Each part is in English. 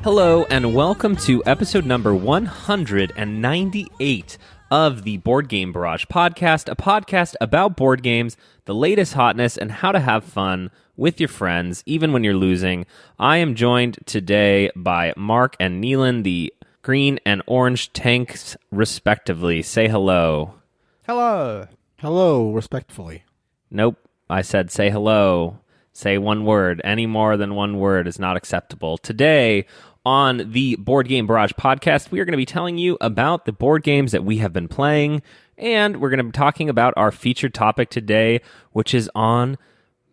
Hello, and welcome to episode number 198 of the Board Game Barrage podcast, a podcast about board games, the latest hotness, and how to have fun with your friends, even when you're losing. I am joined today by Mark and Neelan, the green and orange tanks, respectively. Say hello. Hello. Hello, respectfully. Nope, I said say hello. Say one word. Any more than one word is not acceptable. Today, on the Board Game Barrage podcast, we are going to be telling you about the board games that we have been playing, and we're going to be talking about our featured topic today, which is on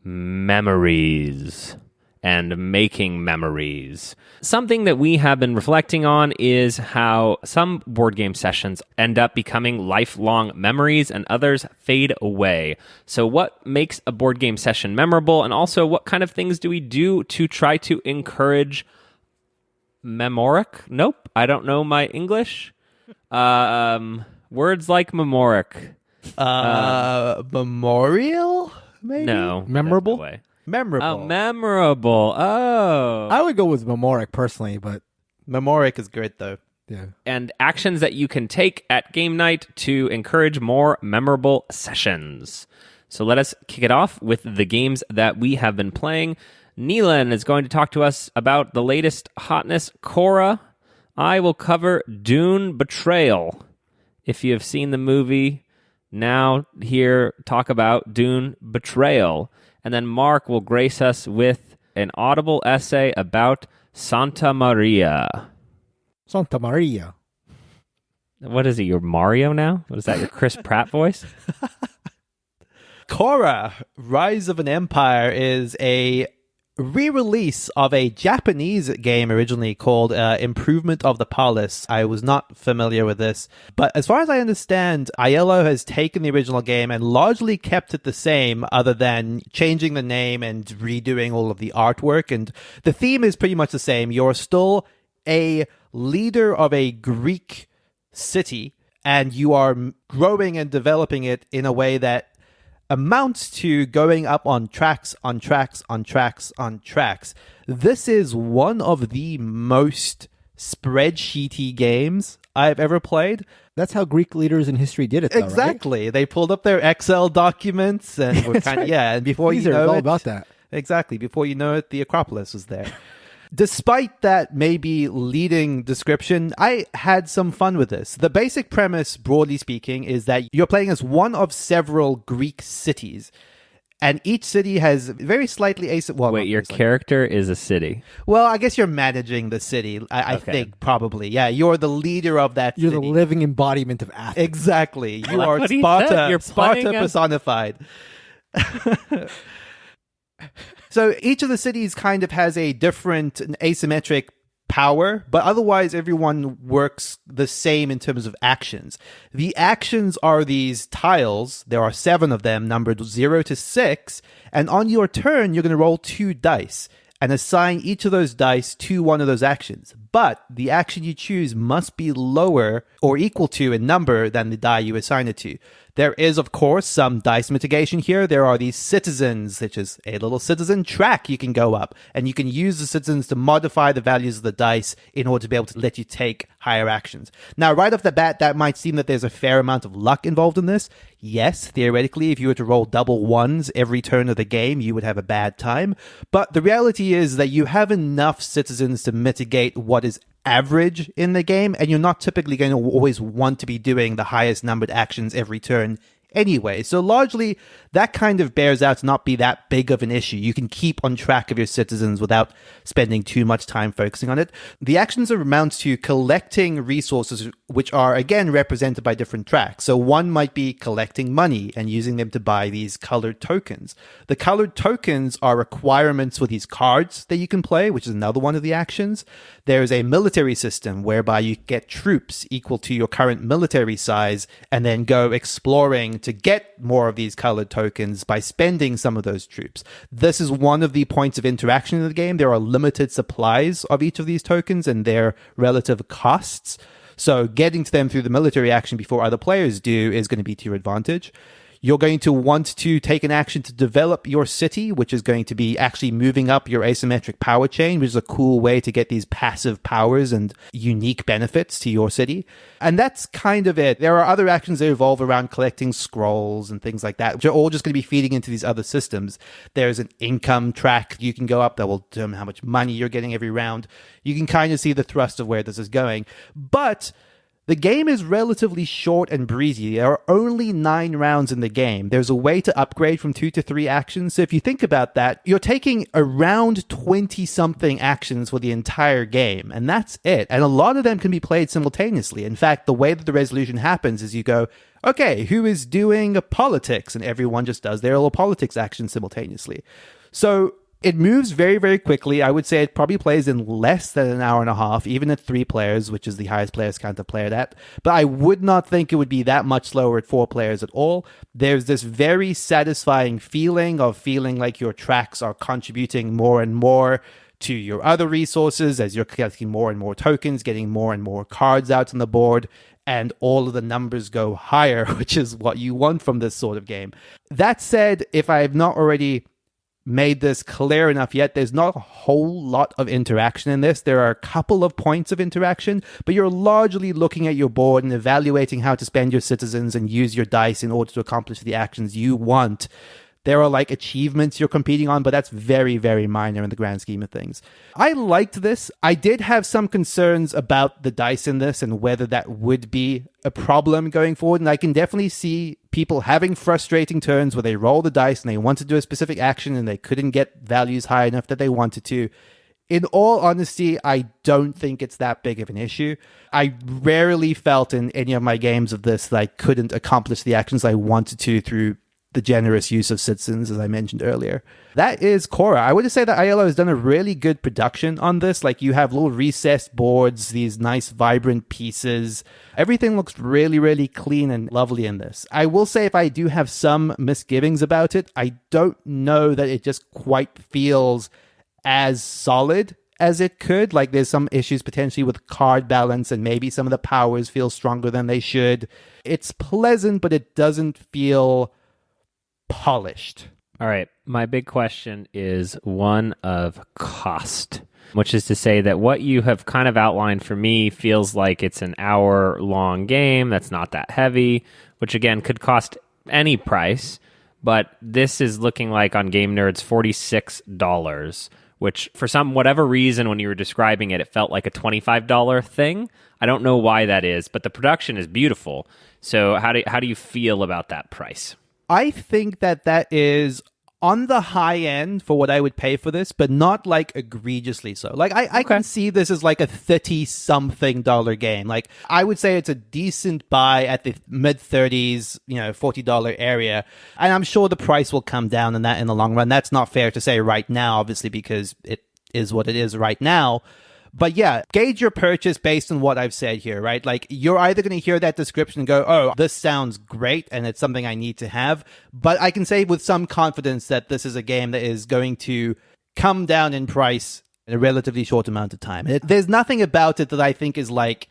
memories and making memories. Something that we have been reflecting on is how some board game sessions end up becoming lifelong memories and others fade away. So what makes a board game session memorable, and also what kind of things do we do to try to encourage memoric? Nope, I don't know my English. Words like memoric. Memorial? Maybe? No. Memorable? Way. Memorable. Oh, memorable. Oh. I would go with memoric personally, but Memoric is great, though. yeah. And actions that you can take at game night to encourage more memorable sessions. So let us kick it off with the games that we have been playing. Neelan is going to talk to us about the latest hotness, Khôra. I will cover Dune Betrayal. If you have seen the movie, now here talk about Dune Betrayal. And then Mark will grace us with an audible essay about Santa Maria. Santa Maria. What is it, your Mario now? What is that, your Chris Pratt voice? Khôra, Rise of an Empire is a re-release of a Japanese game originally called Improvement of the Palace. I was not familiar with this, but as far as I understand, Aiello has taken the original game and largely kept it the same, other than changing the name and redoing all of the artwork, and the theme is pretty much the same. You're still a leader of a Greek city, and you are growing and developing it in a way that amounts to going up on tracks, on tracks, on tracks, on tracks. This is one of the most spreadsheety games I've ever played. That's how Greek leaders in history did it, though, Exactly. They pulled up their Excel documents and were kind of, right. and before Caesar you know is all it, about that. Exactly. Before you know it, the Acropolis was there. Despite that maybe leading description, I had some fun with this. The basic premise, broadly speaking, is that you're playing as one of several Greek cities, and each city has very slightly Wait, your character is a city. Well, I guess you're managing the city, I think, probably. Yeah, you're the leader of that You're city. the living embodiment of Athens. Exactly. You Like are what he Sparta, said, you're Sparta playing as- personified. So each of the cities kind of has a different asymmetric power, but otherwise everyone works the same in terms of actions. The actions are these tiles. There are 7 of them, numbered 0 to 6, and on your turn, you're going to roll 2 dice and assign each of those dice to one of those actions. But the action you choose must be lower or equal to in number than the die you assign it to. There is, of course, some dice mitigation here. There are these citizens, such as a little citizen track you can go up, and you can use the citizens to modify the values of the dice in order to be able to let you take higher actions. Now, right off the bat, that might seem that there's a fair amount of luck involved in this. Yes, theoretically, if you were to roll double ones every turn of the game, you would have a bad time. But the reality is that you have enough citizens to mitigate what is average in the game, and you're not typically going to always want to be doing the highest numbered actions every turn anyway. So largely, that kind of bears out to not be that big of an issue. You can keep on track of your citizens without spending too much time focusing on it. The actions amount to collecting resources, which are, again, represented by different tracks. So one might be collecting money and using them to buy these colored tokens. The colored tokens are requirements for these cards that you can play, which is another one of the actions. There's a military system whereby you get troops equal to your current military size and then go exploring to get more of these colored tokens by spending some of those troops. This is one of the points of interaction in the game. There are limited supplies of each of these tokens and their relative costs. So getting to them through the military action before other players do is going to be to your advantage. You're going to want to take an action to develop your city, which is going to be actually moving up your asymmetric power chain, which is a cool way to get these passive powers and unique benefits to your city. And that's kind of it. There are other actions that revolve around collecting scrolls and things like that, which are all just going to be feeding into these other systems. There's an income track you can go up that will determine how much money you're getting every round. You can kind of see the thrust of where this is going. But the game is relatively short and breezy. There are only 9 rounds in the game. There's a way to upgrade from 2 to 3 actions. So if you think about that, you're taking around 20-something actions for the entire game, and that's it. And a lot of them can be played simultaneously. In fact, the way that the resolution happens is you go, okay, who is doing politics? And everyone just does their little politics action simultaneously. So it moves very, very quickly. I would say it probably plays in less than an hour and a half, even at 3 players, which is the highest players count to play it at. But I would not think it would be that much slower at 4 players at all. There's this very satisfying feeling like your tracks are contributing more and more to your other resources as you're collecting more and more tokens, getting more and more cards out on the board, and all of the numbers go higher, which is what you want from this sort of game. That said, if I have not already made this clear enough yet, there's not a whole lot of interaction in this. There are a couple of points of interaction, but you're largely looking at your board and evaluating how to spend your citizens and use your dice in order to accomplish the actions you want. There are like achievements you're competing on, but that's very, very minor in the grand scheme of things. I liked this. I did have some concerns about the dice in this and whether that would be a problem going forward. And I can definitely see people having frustrating turns where they roll the dice and they want to do a specific action and they couldn't get values high enough that they wanted to. In all honesty, I don't think it's that big of an issue. I rarely felt in any of my games of this that I couldn't accomplish the actions I wanted to through the generous use of citizens, as I mentioned earlier. That is Khôra. I would just say that ILO has done a really good production on this. Like, you have little recessed boards, these nice vibrant pieces. Everything looks really, really clean and lovely in this. I will say, if I do have some misgivings about it, I don't know that it just quite feels as solid as it could. Like, there's some issues potentially with card balance, and maybe some of the powers feel stronger than they should. It's pleasant, but it doesn't feel polished. All right. My big question is one of cost, which is to say that what you have kind of outlined for me feels like it's an hour-long game that's not that heavy, which again could cost any price, but this is looking like on Game Nerd's $46, which for some whatever reason when you were describing it, it felt like a $25 thing. I don't know why that is, but the production is beautiful. So how do you feel about that price? I think that is on the high end for what I would pay for this, but not like egregiously so. Like, I can see this as like a $30-something game. Like, I would say it's a decent buy at the mid-30s, $40 area. And I'm sure the price will come down in the long run. That's not fair to say right now, obviously, because it is what it is right now. But yeah, gauge your purchase based on what I've said here, right? Like, you're either going to hear that description and go, oh, this sounds great and it's something I need to have. But I can say with some confidence that this is a game that is going to come down in price in a relatively short amount of time. There's nothing about it that I think is like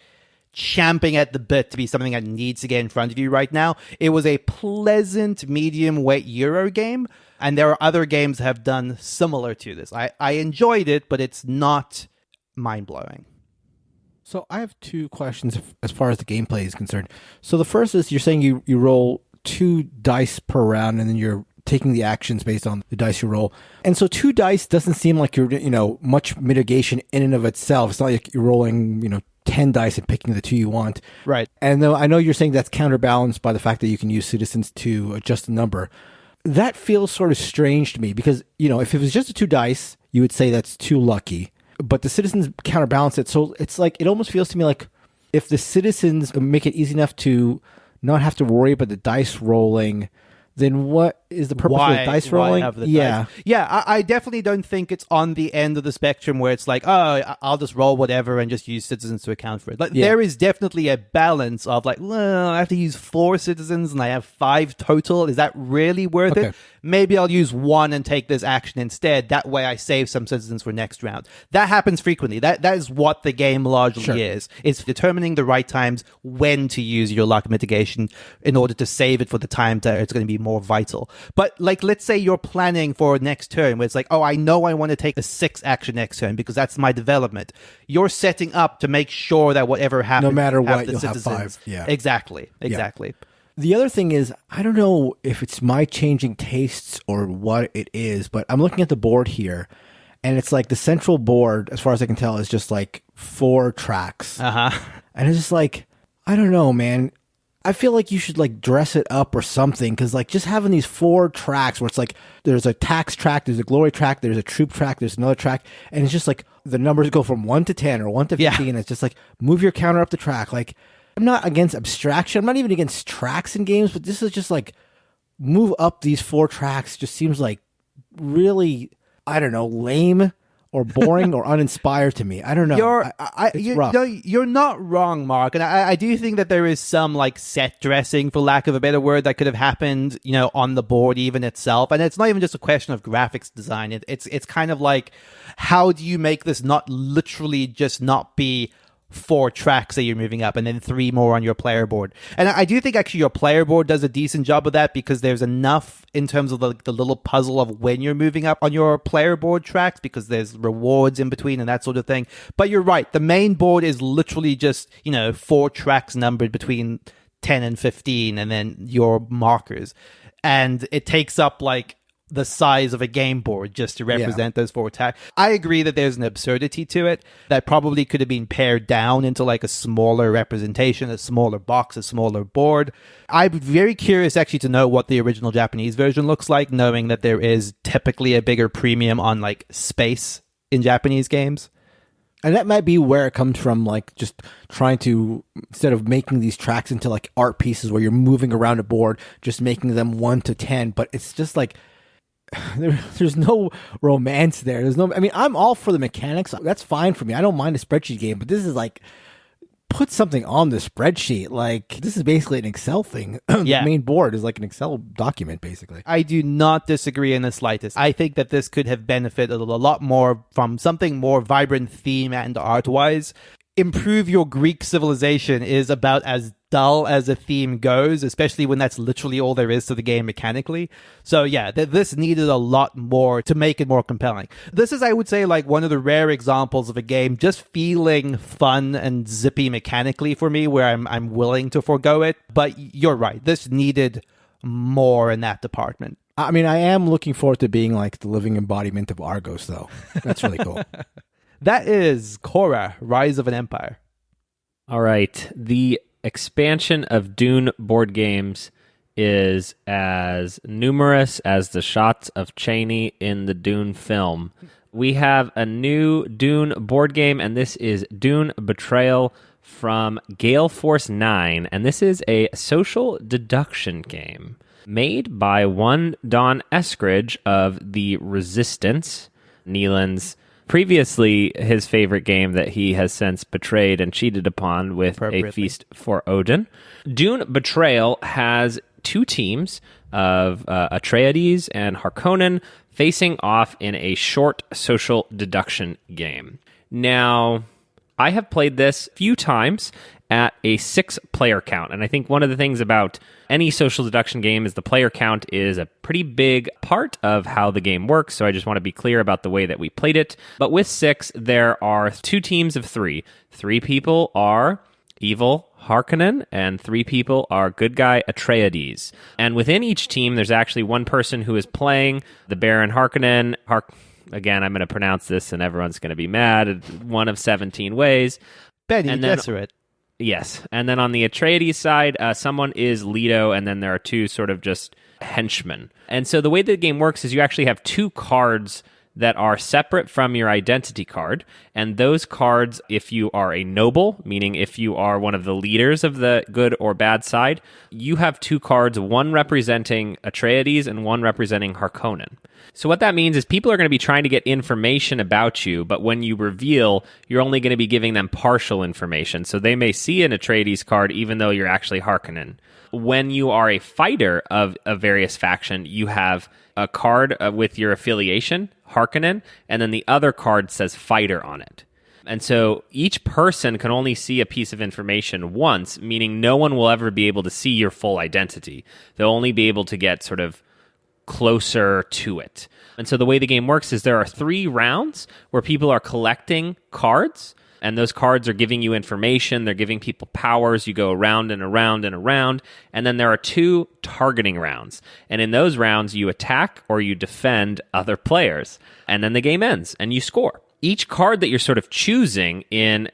champing at the bit to be something that needs to get in front of you right now. It was a pleasant medium weight Euro game, and there are other games that have done similar to this. I enjoyed it, but it's not mind-blowing. So I have 2 questions as far as the gameplay is concerned. So the first is, you're saying you roll 2 dice per round, and then you're taking the actions based on the dice you roll. And so 2 dice doesn't seem like you're, much mitigation in and of itself. It's not like you're rolling, 10 dice and picking the 2 you want. Right. And though I know you're saying that's counterbalanced by the fact that you can use citizens to adjust the number. That feels sort of strange to me because, if it was just a 2 dice, you would say that's too lucky. But the citizens counterbalance it. So it's like, it almost feels to me like if the citizens make it easy enough to not have to worry about the dice rolling, then what is the purpose of the dice rolling? Dice? Yeah, I definitely don't think it's on the end of the spectrum where it's like, oh, I'll just roll whatever and just use citizens to account for it. Like, there is definitely a balance of like, well, I have to use 4 citizens and I have 5 total. Is that really worth it? maybe I'll use one and take this action instead. That way I save some citizens for next round. That happens frequently. That is what the game largely is. It's determining the right times when to use your luck mitigation in order to save it for the time that it's going to be more vital. But like, let's say you're planning for next turn where it's like, oh, I know I want to take a 6 action next turn because that's my development. You're setting up to make sure that whatever happens, no matter what, the you'll citizens. have 5. Yeah. Exactly. Yeah. The other thing is, I don't know if it's my changing tastes or what it is, but I'm looking at the board here, and it's like the central board, as far as I can tell, is just like 4 tracks. And it's just like, I don't know, man. I feel like you should like dress it up or something, because like just having these 4 tracks where it's like there's a tax track, there's a glory track, there's a troop track, there's another track, and it's just like the numbers go from 1 to 10 or 1 to 15, and it's just like move your counter up the track. Like, I'm not against abstraction. I'm not even against tracks in games, but this is just like move up these 4 tracks just seems like really, I don't know, lame or boring or uninspired to me. I don't know. You're not wrong, Mark. And I do think that there is some like set dressing, for lack of a better word, that could have happened, on the board even itself. And it's not even just a question of graphics design. It's kind of like, how do you make this not literally just not be 4 tracks that you're moving up and then 3 more on your player board. And I do think actually your player board does a decent job of that, because there's enough in terms of the little puzzle of when you're moving up on your player board tracks, because there's rewards in between and that sort of thing. But you're right, the main board is literally just 4 tracks numbered between 10 and 15 and then your markers, and it takes up like the size of a game board just to represent those 4 tracks. I agree that there's an absurdity to it that probably could have been pared down into like a smaller representation, a smaller box, a smaller board. I'm very curious actually to know what the original Japanese version looks like, knowing that there is typically a bigger premium on like space in Japanese games. And that might be where it comes from, like just trying to, instead of making these tracks into like art pieces where you're moving around a board, just making them 1 to 10. But it's just like, there's no romance there. I'm all for the mechanics. That's fine for me. I don't mind a spreadsheet game, but this is like, put something on the spreadsheet. Like, this is basically an Excel thing. The main board is like an Excel document, basically. I do not disagree in the slightest. I think that this could have benefited a lot more from something more vibrant theme and art-wise. Improve Your Greek Civilization is about as dull as a theme goes, especially when that's literally all there is to the game mechanically. So yeah, this needed a lot more to make it more compelling. This is, I would say, like one of the rare examples of a game just feeling fun and zippy mechanically for me, where I'm willing to forego it. But you're right, this needed more in that department. I mean, I am looking forward to being like the living embodiment of Argos, though. That's really cool. That is Khôra, Rise of an Empire. All right. The expansion of Dune board games is as numerous as the shots of Chaney in the Dune film. We have a new Dune board game, and this is Dune Betrayal from Gale Force 9, and this is a social deduction game made by one Don Eskridge of The Resistance, Neelan's previously his favorite game that he has since betrayed and cheated upon with A Feast for Odin. Dune Betrayal has 2 teams of Atreides and Harkonnen facing off in a short social deduction game. Now, I have played this a few times at a 6-player count, and I think one of the things about any social deduction game is the player count is a pretty big part of how the game works, so I just want to be clear about the way that we played it. But with 6, there are 2 teams of 3. 3 people are evil Harkonnen, and 3 people are good guy Atreides. And within each team, there's actually one person who is playing the Baron Harkonnen. Again, I'm going to pronounce this, and everyone's going to be mad. One of 17 ways. Benny Gesserit. Yes. And then on the Atreides side, someone is Leto, and then there are 2 sort of just henchmen. And so the way the game works is you actually have 2 cards that are separate from your identity card. And those cards, if you are a noble, meaning if you are one of the leaders of the good or bad side, you have 2 cards, one representing Atreides and one representing Harkonnen. So what that means is people are going to be trying to get information about you, but when you reveal, you're only going to be giving them partial information. So they may see an Atreides card even though you're actually Harkonnen. When you are a fighter of a various faction, you have a card with your affiliation, Harkonnen, and then the other card says fighter on it. And so each person can only see a piece of information once, meaning no one will ever be able to see your full identity. They'll only be able to get sort of closer to it. And so the way the game works is there are 3 rounds where people are collecting cards, and those cards are giving you information. They're giving people powers. You go around and around and around. And then there are 2 targeting rounds. And in those rounds, you attack or you defend other players. And then the game ends and you score. Each card that you're sort of choosing in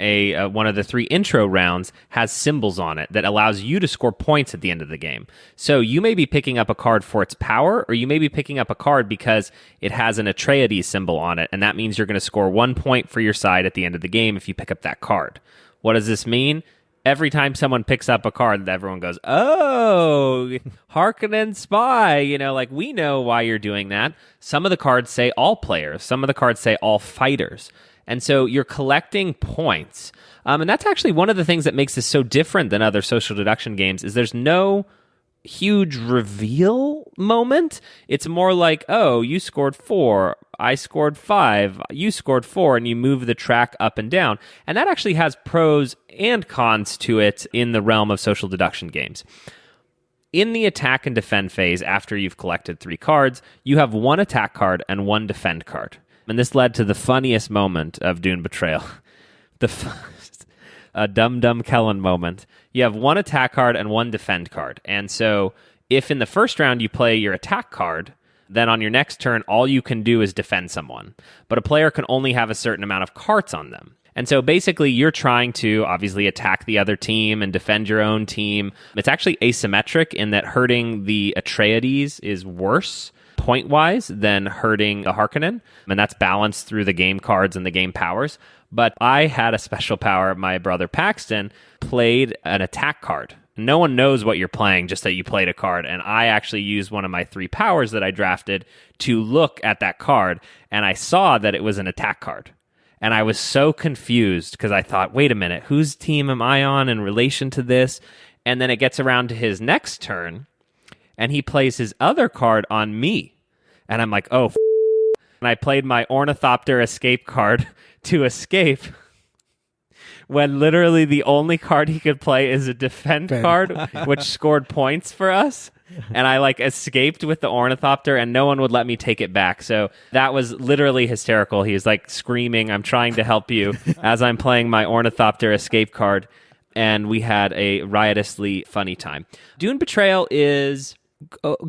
one of the 3 intro rounds has symbols on it that allows you to score points at the end of the game. So you may be picking up a card for its power, or you may be picking up a card because it has an Atreides symbol on it, and that means you're going to score 1 point for your side at the end of the game if you pick up that card. What does this mean? Every time someone picks up a card, everyone goes, oh, Harkonnen spy. Like, we know why you're doing that. Some of the cards say all players. Some of the cards say all fighters. And so you're collecting points. And that's actually one of the things that makes this so different than other social deduction games is there's no huge reveal moment. It's more like, oh, you scored 4, I scored 5, you scored 4, and you move the track up and down. And that actually has pros and cons to it in the realm of social deduction games. In the attack and defend phase, after you've collected 3 cards, you have 1 attack card and 1 defend card. And this led to the funniest moment of Dune Betrayal. A Dum Kellen moment. You have 1 attack card and 1 defend card. And so if in the first round you play your attack card, then on your next turn, all you can do is defend someone. But a player can only have a certain amount of cards on them. And so basically you're trying to obviously attack the other team and defend your own team. It's actually asymmetric in that hurting the Atreides is worse point-wise than hurting a Harkonnen. And that's balanced through the game cards and the game powers. But I had a special power. My brother Paxton played an attack card. No one knows what you're playing, just that you played a card. And I actually used one of my 3 powers that I drafted to look at that card. And I saw that it was an attack card. And I was so confused because I thought, wait a minute, whose team am I on in relation to this? And then it gets around to his next turn, and he plays his other card on me. And I'm like, oh, and I played my Ornithopter escape card to escape when literally the only card he could play is a defend card, which scored points for us. And I escaped with the Ornithopter, and no one would let me take it back. So that was literally hysterical. He was screaming, I'm trying to help you, as I'm playing my Ornithopter escape card. And we had a riotously funny time. Dune Betrayal is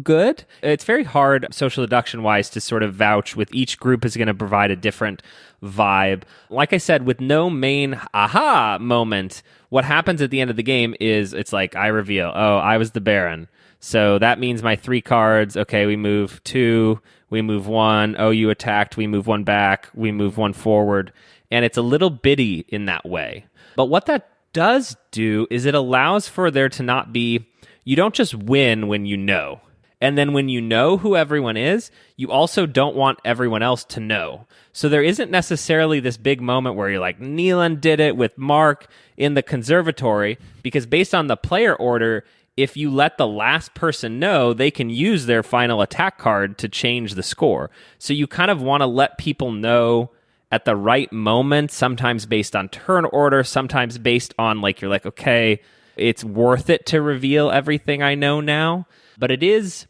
good. It's very hard social deduction wise to sort of vouch with each group is going to provide a different vibe. Like I said, with no main aha moment, what happens at the end of the game is it's like I reveal, oh, I was the Baron. So that means my 3 cards, okay, we move 2, we move 1, oh, you attacked, we move 1 back, we move 1 forward. And it's a little bitty in that way. But what that does do is it allows for there to not be, you don't just win when you know. And then when you know who everyone is, you also don't want everyone else to know. So there isn't necessarily this big moment where you're like, Neelan did it with Mark in the conservatory, because based on the player order, if you let the last person know, they can use their final attack card to change the score. So you kind of want to let people know at the right moment, sometimes based on turn order, sometimes based on you're like, okay, it's worth it to reveal everything I know now. But it is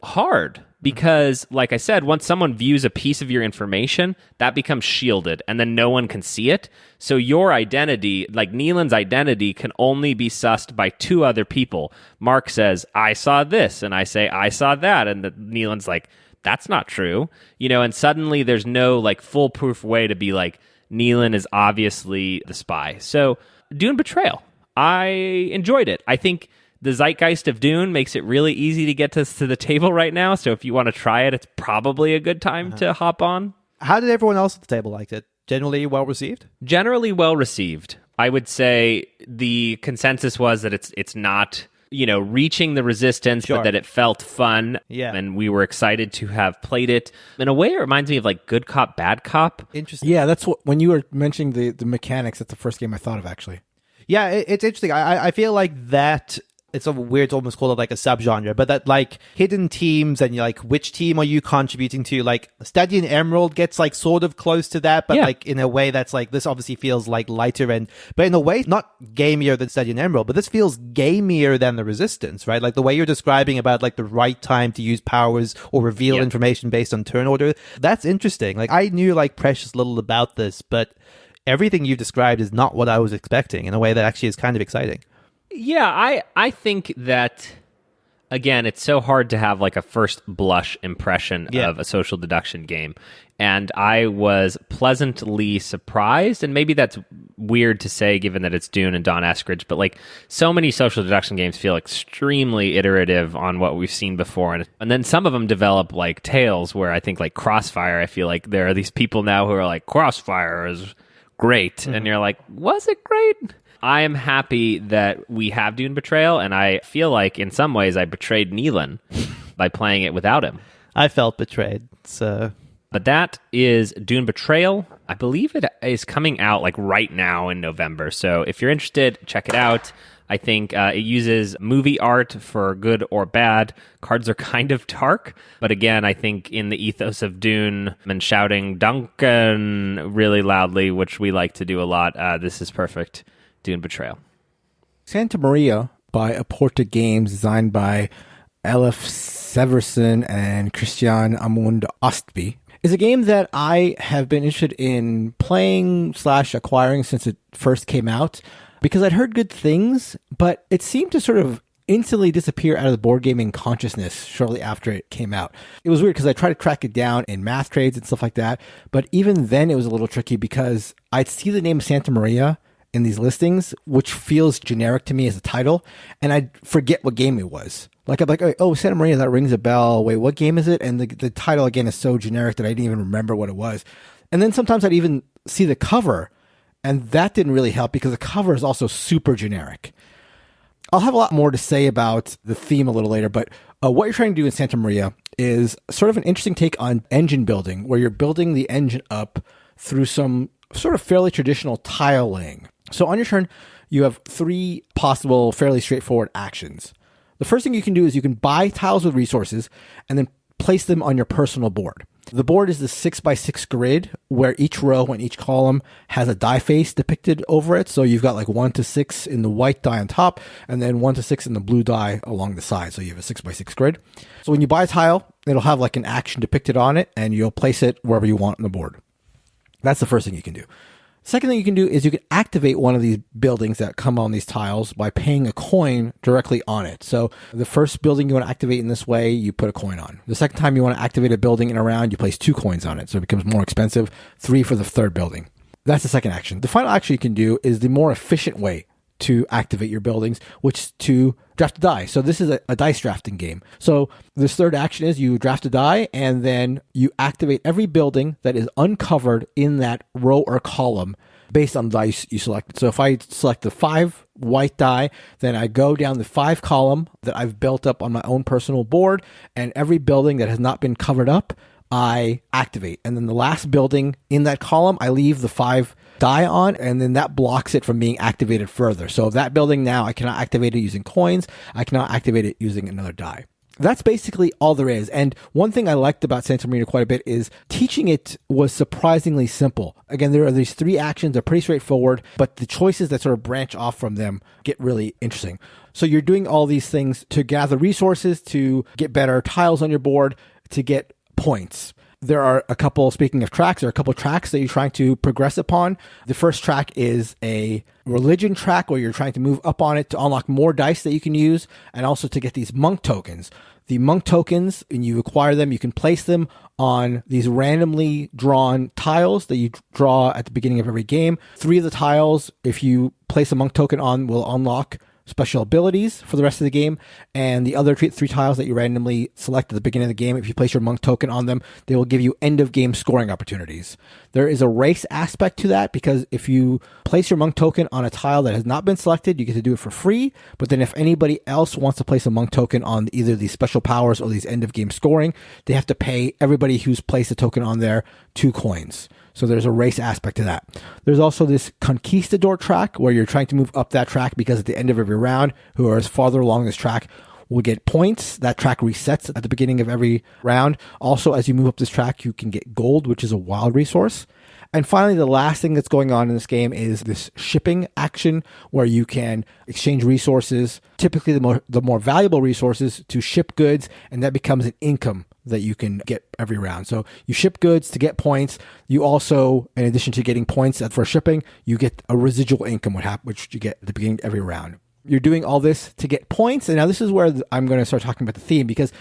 hard because, like I said, once someone views a piece of your information, that becomes shielded and then no one can see it. So your identity, like Neelan's identity, can only be sussed by 2 other people. Mark says, I saw this, and I say, I saw that. And Neelan's like, that's not true. And suddenly there's no foolproof way to be like, Neelan is obviously the spy. So Dune Betrayal, I enjoyed it. I think the zeitgeist of Dune makes it really easy to get to the table right now. So if you want to try it, it's probably a good time to hop on. How did everyone else at the table like it? Generally well received? Generally well received. I would say the consensus was that it's not, reaching the resistance, but that it felt fun. Yeah. And we were excited to have played it. In a way, it reminds me of Good Cop, Bad Cop. Interesting. Yeah, that's what, when you were mentioning the mechanics, that's the first game I thought of, actually. Yeah, it's interesting. I feel like that it's a weird to almost call it like a subgenre, but that like hidden teams and like which team are you contributing to? Like Study in Emerald gets like sort of close to that, but like in a way that's like this obviously feels like lighter and but in a way not gamier than Study in Emerald, but this feels gamier than the Resistance, right? Like the way you're describing about like the right time to use powers or reveal information based on turn order. That's interesting. Like I knew like precious little about this, but everything you've described is not what I was expecting in a way that actually is kind of exciting. Yeah, I think that, again, it's so hard to have like a first blush impression of a social deduction game. And I was pleasantly surprised, and maybe that's weird to say given that it's Dune and Don Eskridge, but like so many social deduction games feel extremely iterative on what we've seen before. And then some of them develop like tales where I think like Crossfire, I feel like there are these people now who are like, Crossfire is great. And you're like, was it great? I am happy that we have Dune Betrayal, and I feel like in some ways I betrayed Neelan by playing it without him. I felt betrayed, so... But that is Dune Betrayal. I believe it is coming out like right now in November, so if you're interested, check it out. I think it uses movie art for good or bad. Cards are kind of dark, but again, I think in the ethos of Dune and shouting Duncan really loudly, which we like to do a lot, this is perfect. Dune Betrayal. Santa Maria by Aporta Games, designed by Elif Severson and Christian Amund Ostby, is a game that I have been interested in playing / acquiring since it first came out because I'd heard good things, but it seemed to sort of instantly disappear out of the board gaming consciousness shortly after it came out. It was weird because I tried to track it down in math trades and stuff like that, but even then it was a little tricky because I'd see the name Santa Maria in these listings, which feels generic to me as a title, and I'd forget what game it was. Like, I'm like, oh, Santa Maria, that rings a bell. Wait, what game is it? And the title, again, is so generic that I didn't even remember what it was. And then sometimes I'd even see the cover, and that didn't really help because the cover is also super generic. I'll have a lot more to say about the theme a little later, but what you're trying to do in Santa Maria is sort of an interesting take on engine building, where you're building the engine up through some sort of fairly traditional tile laying. So on your turn, you have 3 possible, fairly straightforward actions. The first thing you can do is you can buy tiles with resources and then place them on your personal board. The board is the 6x6 grid where each row and each column has a die face depicted over it. So you've got like 1 to 6 in the white die on top and then 1 to 6 in the blue die along the side. So you have a 6x6 grid. So when you buy a tile, it'll have like an action depicted on it and you'll place it wherever you want on the board. That's the first thing you can do. Second thing you can do is you can activate one of these buildings that come on these tiles by paying a coin directly on it. So the first building you want to activate in this way, you put a coin on. The second time you want to activate a building in a round, you place 2 coins on it. So it becomes more expensive, 3 for the third building. That's the second action. The final action you can do is the more efficient way to activate your buildings, which is to draft a die. So this is a dice drafting game. So this third action is you draft a die and then you activate every building that is uncovered in that row or column based on the dice you selected. So if I select the 5 white die, then I go down the 5 column that I've built up on my own personal board, and every building that has not been covered up, I activate. And then the last building in that column, I leave the 5 die on, and then that blocks it from being activated further. So that building now, I cannot activate it using coins. I cannot activate it using another die. That's basically all there is. And one thing I liked about Santa Maria quite a bit is teaching it was surprisingly simple. Again, there are these 3 actions. They're pretty straightforward, but the choices that sort of branch off from them get really interesting. So you're doing all these things to gather resources, to get better tiles on your board, to get points. There are a couple, speaking of tracks, there are a couple of tracks that you're trying to progress upon. The first track is a religion track where you're trying to move up on it to unlock more dice that you can use and also to get these monk tokens. The monk tokens, when you acquire them, you can place them on these randomly drawn tiles that you draw at the beginning of every game. 3 of the tiles, if you place a monk token on, will unlock special abilities for the rest of the game, and the other 3 tiles that you randomly select at the beginning of the game, if you place your monk token on them, they will give you end of game scoring opportunities. There is a race aspect to that because if you place your monk token on a tile that has not been selected, you get to do it for free, but then if anybody else wants to place a monk token on either these special powers or these end of game scoring, they have to pay everybody who's placed a token on there 2 coins. So there's a race aspect to that. There's also this conquistador track where you're trying to move up that track because at the end of every round, whoever is farther along this track will get points. That track resets at the beginning of every round. Also, as you move up this track, you can get gold, which is a wild resource. And finally, the last thing that's going on in this game is this shipping action where you can exchange resources, typically the more valuable resources, to ship goods, and that becomes an income that you can get every round. So you ship goods to get points. You also, in addition to getting points for shipping, you get a residual income, which you get at the beginning of every round. You're doing all this to get points. And now this is where I'm going to start talking about the theme, because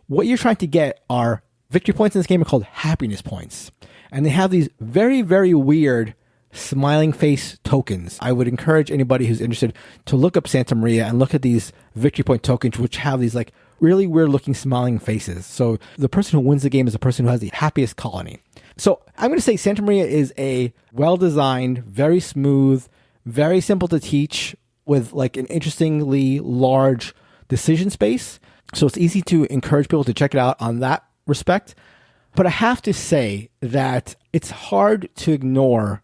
what you're trying to get are victory points in this game are called happiness points. And they have these very, very weird smiling face tokens. I would encourage anybody who's interested to look up Santa Maria and look at these victory point tokens, which have these like really weird looking smiling faces. So the person who wins the game is the person who has the happiest colony. So I'm going to say Santa Maria is a well-designed, very smooth, very simple to teach with like an interestingly large decision space. So it's easy to encourage people to check it out on that respect. But I have to say that it's hard to ignore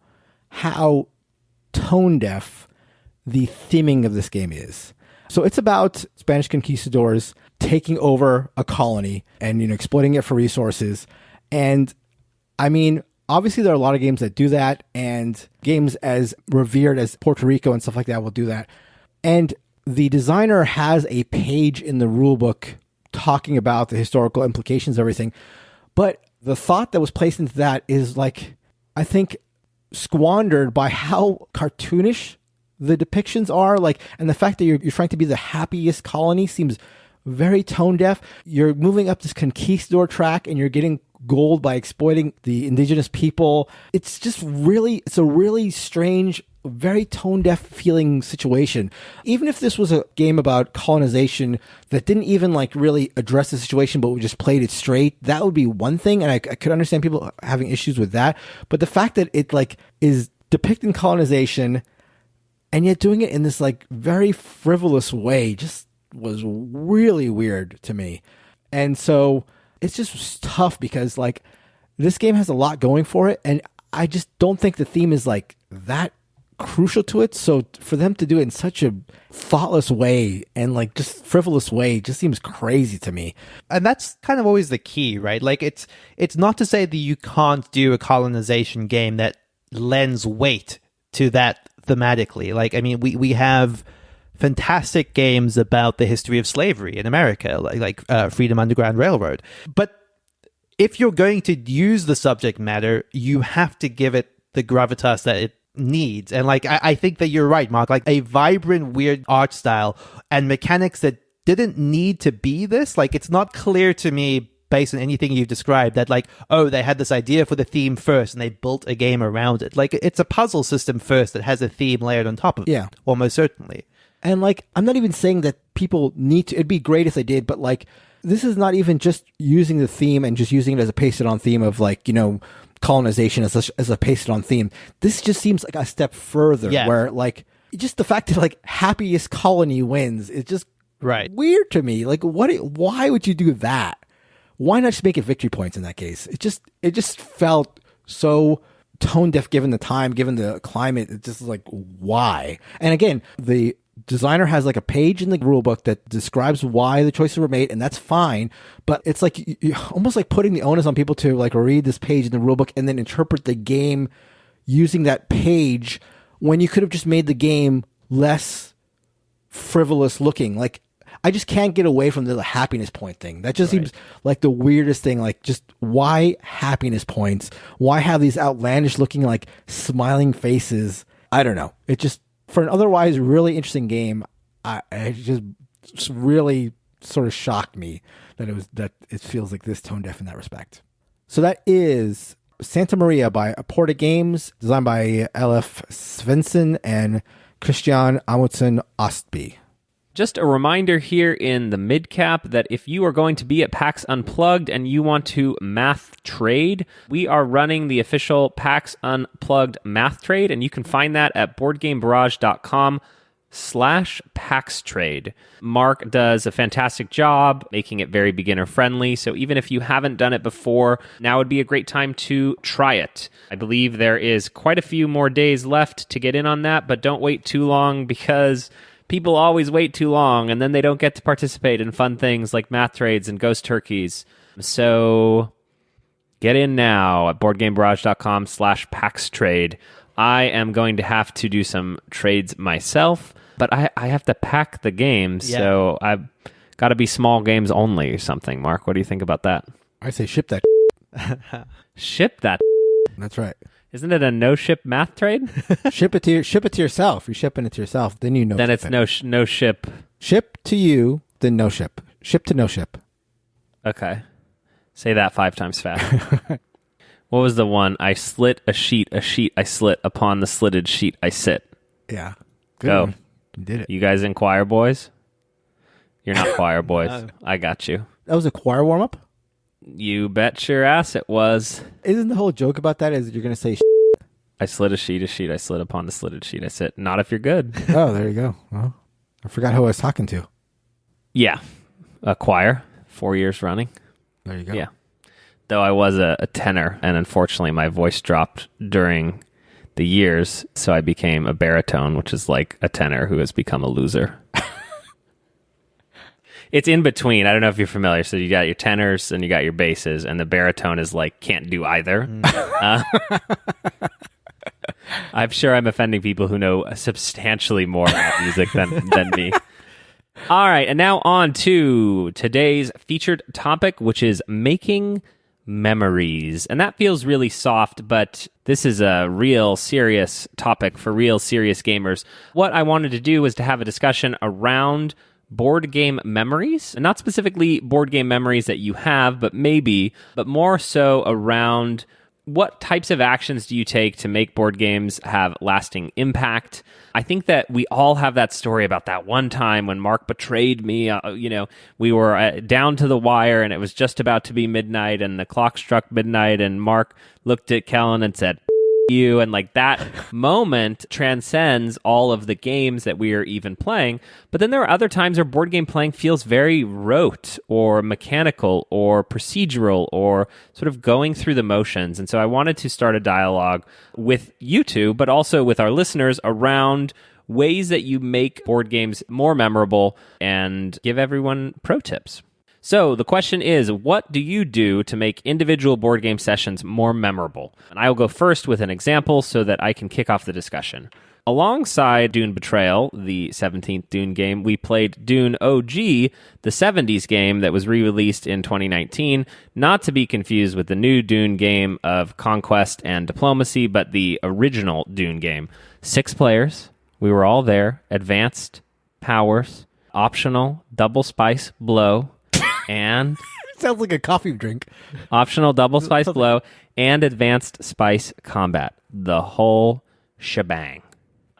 how tone deaf the theming of this game is. So it's about Spanish conquistadors taking over a colony and, exploiting it for resources. And I mean, obviously there are a lot of games that do that, and games as revered as Puerto Rico and stuff like that will do that. And the designer has a page in the rulebook talking about the historical implications of everything. But the thought that was placed into that is like, I think, squandered by how cartoonish the depictions are. Like, and the fact that you're trying to be the happiest colony seems very tone deaf. You're moving up this conquistador track and you're getting gold by exploiting the indigenous people. It's a really strange, very tone deaf feeling situation. Even if this was a game about colonization that didn't even like really address the situation, but we just played it straight, that would be one thing. And I could understand people having issues with that. But the fact that it like is depicting colonization and yet doing it in this like very frivolous way just was really weird to me. And so it's just tough because like this game has a lot going for it. And I just don't think the theme is like that crucial to it. So for them to do it in such a thoughtless way and like just frivolous way just seems crazy to me. And that's kind of always the key, right? Like it's not to say that you can't do a colonization game that lends weight to that thematically. Like, I mean, we have fantastic games about the history of slavery in America, like Freedom Underground Railroad. But if you're going to use the subject matter, you have to give it the gravitas that it needs. And like, I think that you're right, Mark, like a vibrant, weird art style and mechanics that didn't need to be this. Like, it's not clear to me based on anything you've described that like, oh, they had this idea for the theme first and they built a game around it. Like, it's a puzzle system first that has a theme layered on top of it. Yeah. Almost certainly. And like, I'm not even saying that people need to, it'd be great if they did, but like, this is not even just using the theme and just using it as a pasted on theme of like, colonization as a pasted on theme. This just seems like a step further where like, just the fact that like happiest colony wins is just weird to me. Like, why would you do that? Why not just make it victory points in that case? It just felt so tone deaf given the time, given the climate. It's just like, why? And again, the designer has like a page in the rulebook that describes why the choices were made, and that's fine. But it's like you almost like putting the onus on people to like read this page in the rulebook and then interpret the game using that page when you could have just made the game less frivolous looking. Like, I just can't get away from the happiness point thing. That just seems like the weirdest thing. Like, just why happiness points? Why have these outlandish looking like smiling faces? I don't know. It just, for an otherwise really interesting game, it just really sort of shocked me that it feels like this tone deaf in that respect. So that is Santa Maria by Aporta Games, designed by L.F. Svensson and Christian Amundsen Ostby. Just a reminder here in the mid-cap that if you are going to be at PAX Unplugged and you want to math trade, we are running the official PAX Unplugged math trade, and you can find that at boardgamebarrage.com PAX Trade. Mark does a fantastic job making it very beginner friendly. So even if you haven't done it before, now would be a great time to try it. I believe there is quite a few more days left to get in on that, but don't wait too long because people always wait too long and then they don't get to participate in fun things like math trades and ghost turkeys. So get in now at boardgamebarrage.com/PAX Trade. I am going to have to do some trades myself, but I have to pack the games, so I've got to be small games only or something. Mark, what do you think about that? I say ship that. Ship that. That's right. Isn't it a no-ship math trade? Ship it to yourself. You're shipping it to yourself, then you know. Then it's no ship. Ship to you, then no ship. Ship to no ship. Okay. Say that 5 times fast. What was the one? I slit a sheet I slit, upon the slitted sheet I sit. Yeah. Good Go. One. You did it. You guys in choir boys? You're not choir boys. No. I got you. That was a choir warm-up? You bet your ass it was. Isn't the whole joke about that is you're going to say I slit a sheet I slit, upon the slitted sheet I sit. Not if you're good. Oh, there you go. Well, I forgot who I was talking to. Yeah. A choir. 4 years running. There you go. Yeah. Though I was a tenor, and unfortunately my voice dropped during the years, so I became a baritone, which is like a tenor who has become a loser. It's in between. I don't know if you're familiar. So you got your tenors and you got your basses, and the baritone is like can't do either. I'm sure I'm offending people who know substantially more about music than me. All right, and now on to today's featured topic, which is making memories. And that feels really soft, but this is a real serious topic for real serious gamers. What I wanted to do was to have a discussion around board game memories, and not specifically board game memories that you have, but more so around what types of actions do you take to make board games have lasting impact? I think that we all have that story about that one time when Mark betrayed me. We were down to the wire and it was just about to be midnight and the clock struck midnight and Mark looked at Kellen and said, you, and like that moment transcends all of the games that we are even playing. But then there are other times where board game playing feels very rote or mechanical or procedural or sort of going through the motions. And so I wanted to start a dialogue with you two, but also with our listeners around ways that you make board games more memorable and give everyone pro tips. So the question is, what do you do to make individual board game sessions more memorable? And I will go first with an example so that I can kick off the discussion. Alongside Dune Betrayal, the 17th Dune game, we played Dune OG, the 70s game that was re-released in 2019, not to be confused with the new Dune game of conquest and diplomacy, but the original Dune game. 6 players, we were all there, advanced powers, optional, double spice blow, and sounds like a coffee drink. Optional double spice blow and advanced spice combat. The whole shebang.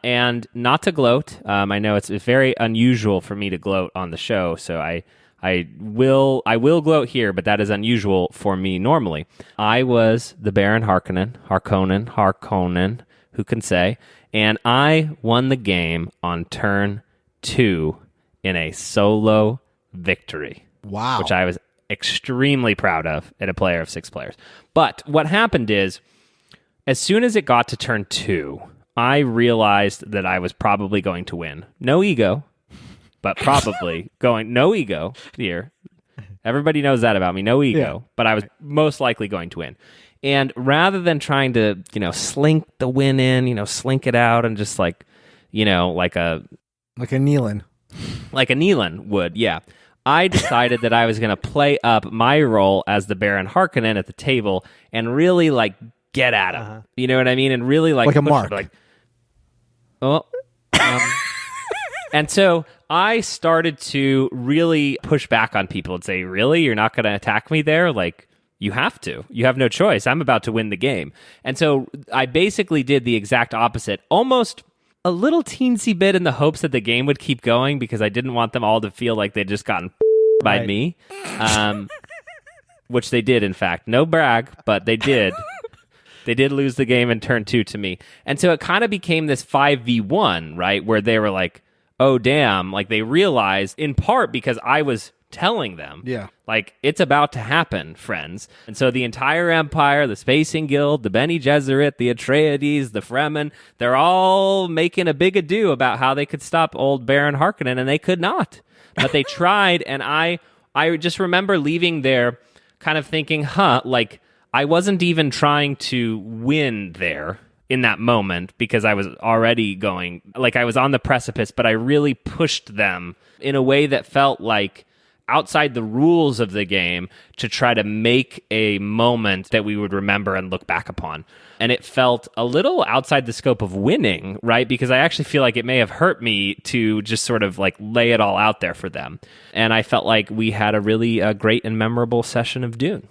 And not to gloat, I know it's very unusual for me to gloat on the show, so I will gloat here, but that is unusual for me normally. I was the Baron Harkonnen, who can say, and I won the game on turn 2 in a solo victory. Wow. Which I was extremely proud of at a player of 6 players. But what happened is, as soon as it got to turn 2, I realized that I was probably going to win. No ego, but probably no ego here. Everybody knows that about me. No ego, but I was most likely going to win. And rather than trying to, slink the win in, slink it out and just like a Neelan. Like a Neelan would, yeah. I decided that I was going to play up my role as the Baron Harkonnen at the table and really get at him. Uh-huh. You know what I mean? And really like a mark. And so I started to really push back on people and say, really? You're not going to attack me there? You have to. You have no choice. I'm about to win the game. And so I basically did the exact opposite, almost a little teensy bit in the hopes that the game would keep going because I didn't want them all to feel like they'd just gotten by me, which they did, in fact. No brag, but they did. They did lose the game in turn 2 to me. And so it kind of became this 5v1, right, where they were like, oh, damn, like they realized in part because I was telling them, Yeah. like, it's about to happen, friends. And so the entire Empire, the Spacing Guild, the Bene Gesserit, the Atreides, the Fremen, they're all making a big ado about how they could stop old Baron Harkonnen, and they could not. But they tried, and I just remember leaving there kind of thinking, like, I wasn't even trying to win there in that moment because I was already going, like, I was on the precipice, but I really pushed them in a way that felt like outside the rules of the game to try to make a moment that we would remember and look back upon. And it felt a little outside the scope of winning, right? Because I actually feel like it may have hurt me to just sort of like lay it all out there for them. And I felt like we had a really great and memorable session of Dune.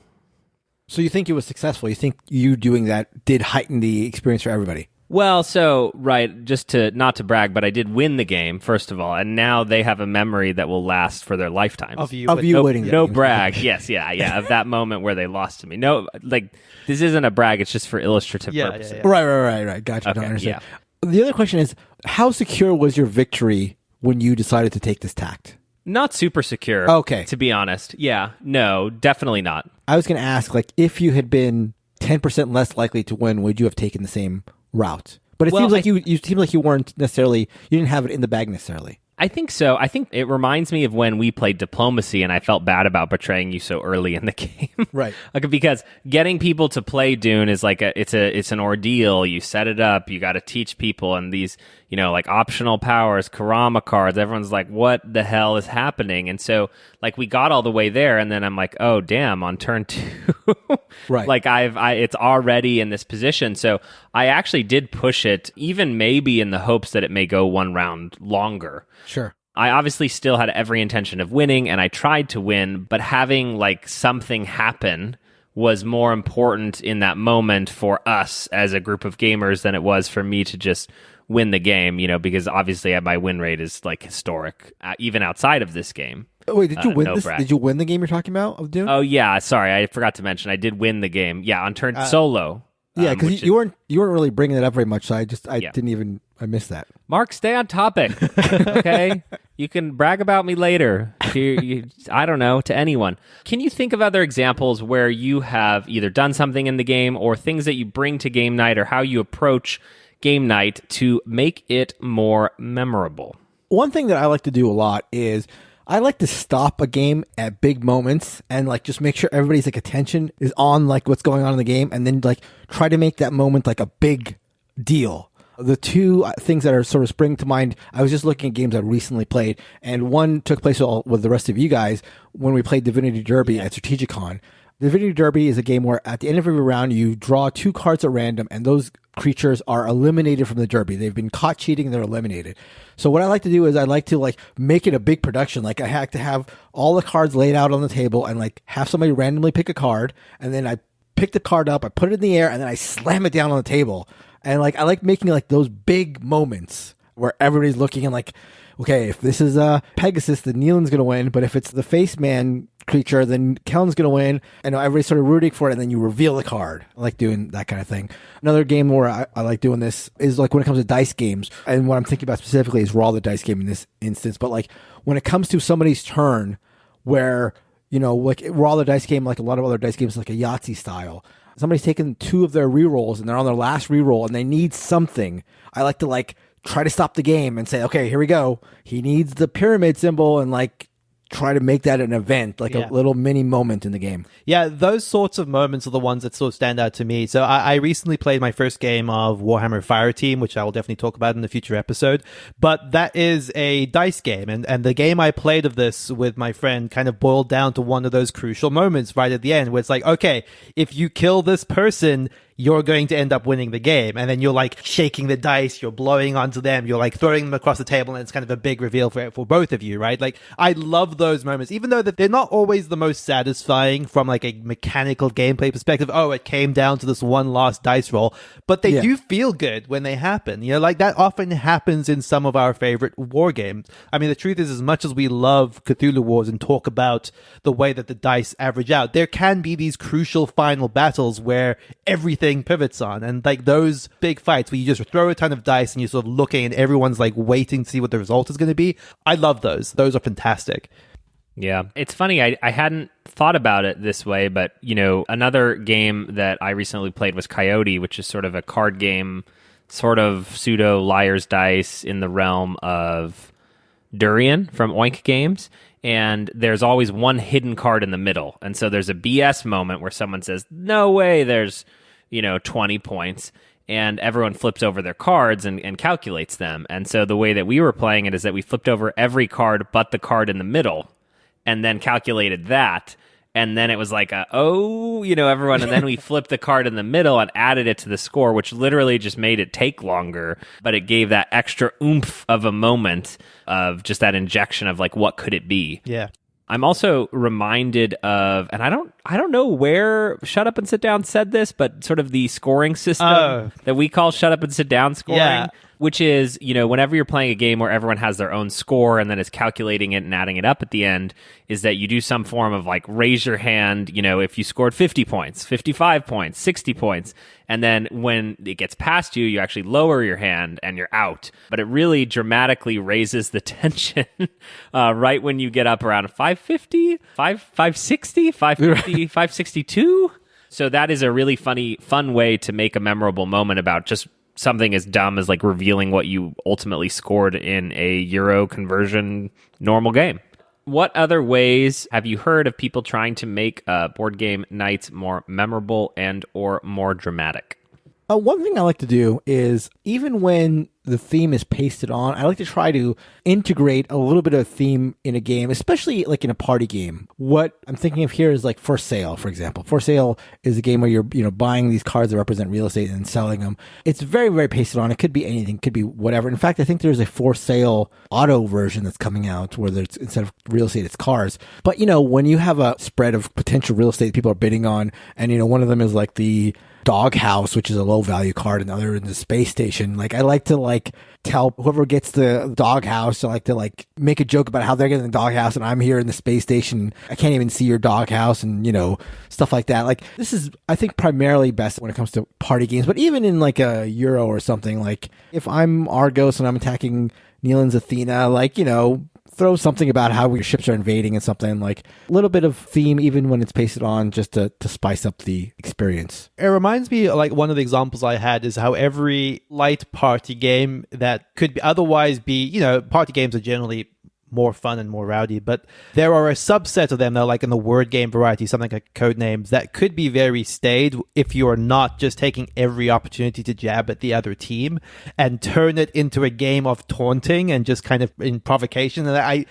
So you think it was successful? You think you doing that did heighten the experience for everybody? Well, so, right, just to not to brag, but I did win the game, first of all, and now they have a memory that will last for their lifetimes. Of you winning. No brag. Yes, yeah, of that moment where they lost to me. No, like, this isn't a brag, it's just for illustrative purposes. Yeah. Right. Gotcha. Okay, Don't understand. yeah. The other question is, how secure was your victory when you decided to take this tact? Not super secure, Okay. to be honest. Yeah, no, definitely not. I was going to ask, like, if you had been 10% less likely to win, would you have taken the same route? But it seems like you seem like you weren't necessarily, you didn't have it in the bag necessarily. I think so. I think it reminds me of when we played Diplomacy and I felt bad about betraying you so early in the game. Right. Like, because getting people to play Dune is like it's an ordeal. You set it up, you got to teach people, and these, like optional powers, Kurama cards, everyone's like, what the hell is happening? And so like we got all the way there and then I'm like, oh damn, on turn 2. Right. Like it's already in this position. So I actually did push it, even maybe in the hopes that it may go one round longer. Sure. I obviously still had every intention of winning, and I tried to win, but having like something happen was more important in that moment for us as a group of gamers than it was for me to just win the game, because obviously my win rate is like historic, even outside of this game. Wait, did you win this? brag. Did you win the game you're talking about of Dune? Oh yeah, sorry, I forgot to mention I did win the game. Yeah, on turn solo. Yeah, because you weren't really bringing it up very much, so I missed that. Mark, stay on topic, okay? You can brag about me later. I don't know, to anyone. Can you think of other examples where you have either done something in the game or things that you bring to game night or how you approach game night to make it more memorable? One thing that I like to do a lot is I like to stop a game at big moments and like just make sure everybody's like attention is on like what's going on in the game, and then like try to make that moment like a big deal. The two things that are sort of spring to mind, I was just looking at games I recently played, and one took place with the rest of you guys when we played Divinity Derby at Strategicon. Divinity Derby is a game where at the end of every round, you draw 2 cards at random, and those creatures are eliminated from the Derby. They've been caught cheating and they're eliminated. So what I like to do is I like to like make it a big production. Like I have to have all the cards laid out on the table and like have somebody randomly pick a card, and then I pick the card up, I put it in the air, and then I slam it down on the table. And like I like making like those big moments where everybody's looking and like, okay, if this is Pegasus, then Neelan's going to win. But if it's the Face Man creature, then Kellen's going to win. And everybody's sort of rooting for it, and then you reveal the card. I like doing that kind of thing. Another game where I like doing this is like when it comes to dice games. And what I'm thinking about specifically is Raw the Dice Game in this instance. But like when it comes to somebody's turn where, like Raw the Dice Game, like a lot of other dice games, like a Yahtzee style, somebody's taken 2 of their rerolls and they're on their last reroll and they need something. I like to like try to stop the game and say, okay, here we go. He needs the pyramid symbol, and like try to make that an event, like a little mini moment in the game. Yeah, those sorts of moments are the ones that sort of stand out to me. So I recently played my first game of Warhammer Fireteam, which I will definitely talk about in a future episode. But that is a dice game. And the game I played of this with my friend kind of boiled down to one of those crucial moments right at the end where it's like, okay, if you kill this person, you're going to end up winning the game. And then you're like shaking the dice, you're blowing onto them, you're like throwing them across the table, and it's kind of a big reveal for both of you, right? Like, I love those moments, even though that they're not always the most satisfying from like a mechanical gameplay perspective. Oh, it came down to this one last dice roll, but they do feel good when they happen. Like that often happens in some of our favorite war games. I mean, the truth is, as much as we love Cthulhu Wars and talk about the way that the dice average out, there can be these crucial final battles where everything everything pivots on. And like those big fights where you just throw a ton of dice and you're sort of looking and everyone's like waiting to see what the result is going to be. I love those. Those are fantastic. Yeah, it's funny. I hadn't thought about it this way, but, you know, another game that I recently played was Coyote, which is sort of a card game, sort of pseudo Liar's Dice in the realm of Durian from Oink Games. And there's always one hidden card in the middle. And so there's a BS moment where someone says, no way, there's, 20 points. And everyone flips over their cards and calculates them. And so the way that we were playing it is that we flipped over every card but the card in the middle, and then calculated that. And then it was like, everyone. And then we flipped the card in the middle and added it to the score, which literally just made it take longer. But it gave that extra oomph of a moment of just that injection of like, what could it be? Yeah. I'm also reminded of, and I don't know where Shut Up and Sit Down said this, but sort of the scoring system that we call Shut Up and Sit Down scoring, which is, whenever you're playing a game where everyone has their own score and then is calculating it and adding it up at the end, is that you do some form of like raise your hand, if you scored 50 points, 55 points, 60 points, and then when it gets past you, you actually lower your hand and you're out. But it really dramatically raises the tension right when you get up around 550, 560, 550, 562. So that is a really fun way to make a memorable moment about just something as dumb as like revealing what you ultimately scored in a Euro conversion normal game. What other ways have you heard of people trying to make board game nights more memorable and or more dramatic? One thing I like to do is, even when the theme is pasted on, I like to try to integrate a little bit of theme in a game, especially like in a party game. What I'm thinking of here is like For Sale, for example. For Sale is a game where you're, buying these cards that represent real estate and selling them. It's very, very pasted on. It could be anything, could be whatever. In fact, I think there's a For Sale auto version that's coming out where there's, instead of real estate, it's cars. But, when you have a spread of potential real estate people are bidding on, and, one of them is like the doghouse, which is a low value card, and the other in the space station. Like, I like to tell whoever gets the doghouse, I like to make a joke about how they're getting the doghouse and I'm here in the space station. I can't even see your doghouse, and stuff like that. Like, this is, I think, primarily best when it comes to party games, but even in like a Euro or something, like if I'm Argos and I'm attacking Neelan's Athena, throw something about how your ships are invading and something, like a little bit of theme, even when it's pasted on, just to spice up the experience. It reminds me, like, one of the examples I had is how every light party game that could otherwise be, party games are generally more fun and more rowdy, but there are a subset of them that are like in the word game variety, something like Codenames, that could be very staid if you are not just taking every opportunity to jab at the other team and turn it into a game of taunting and just kind of in provocation. And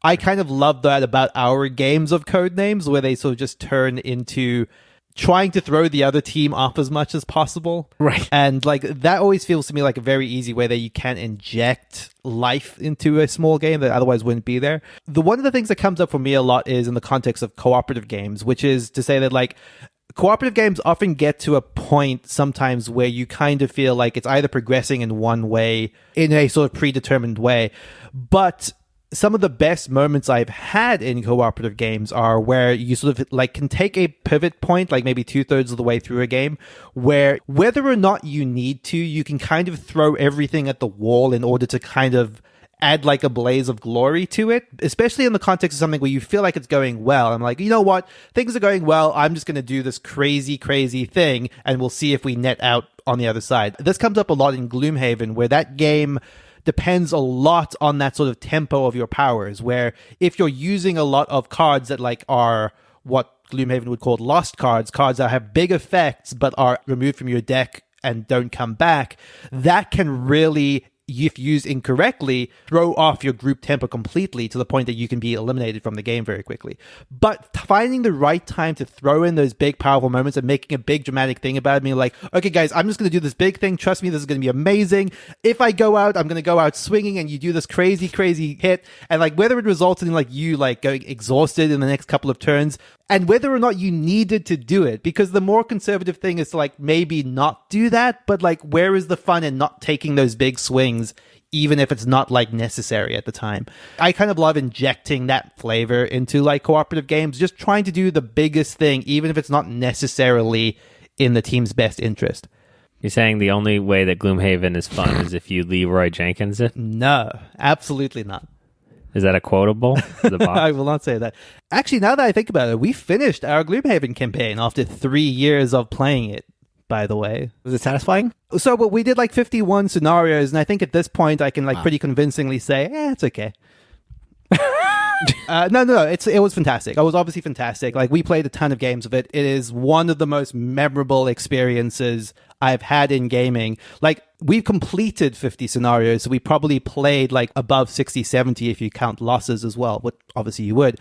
I kind of love that about our games of Codenames, where they sort of just turn into trying to throw the other team off as much as possible. Right. And like that always feels to me like a very easy way that you can inject life into a small game that otherwise wouldn't be there. One of the things that comes up for me a lot is in the context of cooperative games, which is to say that like cooperative games often get to a point sometimes where you kind of feel like it's either progressing in one way, in a sort of predetermined way, but some of the best moments I've had in cooperative games are where you sort of like can take a pivot point, like maybe 2/3 of the way through a game, where whether or not you need to, you can kind of throw everything at the wall in order to kind of add like a blaze of glory to it, especially in the context of something where you feel like it's going well. I'm like, you know what? Things are going well. I'm just going to do this crazy, crazy thing, and we'll see if we net out on the other side. This comes up a lot in Gloomhaven, where that game depends a lot on that sort of tempo of your powers, where if you're using a lot of cards that like are what Gloomhaven would call lost cards that have big effects but are removed from your deck and don't come back, that can really, if used incorrectly, throw off your group tempo completely to the point that you can be eliminated from the game very quickly. But finding the right time to throw in those big powerful moments and making a big dramatic thing about it, being like, okay guys, I'm just going to do this big thing, trust me, this is going to be amazing. If I go out, I'm going to go out swinging, and you do this crazy, crazy hit, and like whether it resulted in like you like going exhausted in the next couple of turns, and whether or not you needed to do it, because the more conservative thing is to like maybe not do that, but like where is the fun in not taking those big swings, even if it's not like necessary at the time? I kind of love injecting that flavor into like cooperative games, just trying to do the biggest thing, even if it's not necessarily in the team's best interest. You're saying the only way that Gloomhaven is fun is if you Leroy Jenkins it? No, absolutely not. Is that a quotable? The box? I will not say that. Actually, now that I think about it, we finished our Gloomhaven campaign after 3 years of playing it, by the way. Was it satisfying? So, but we did like 51 scenarios, and I think at this point I can like pretty convincingly say, it's okay. No, it was fantastic. It was obviously fantastic. Like, we played a ton of games of it. It is one of the most memorable experiences I've had in gaming. Like, we've completed 50 scenarios, so we probably played like above 60, 70 if you count losses as well, but obviously you would.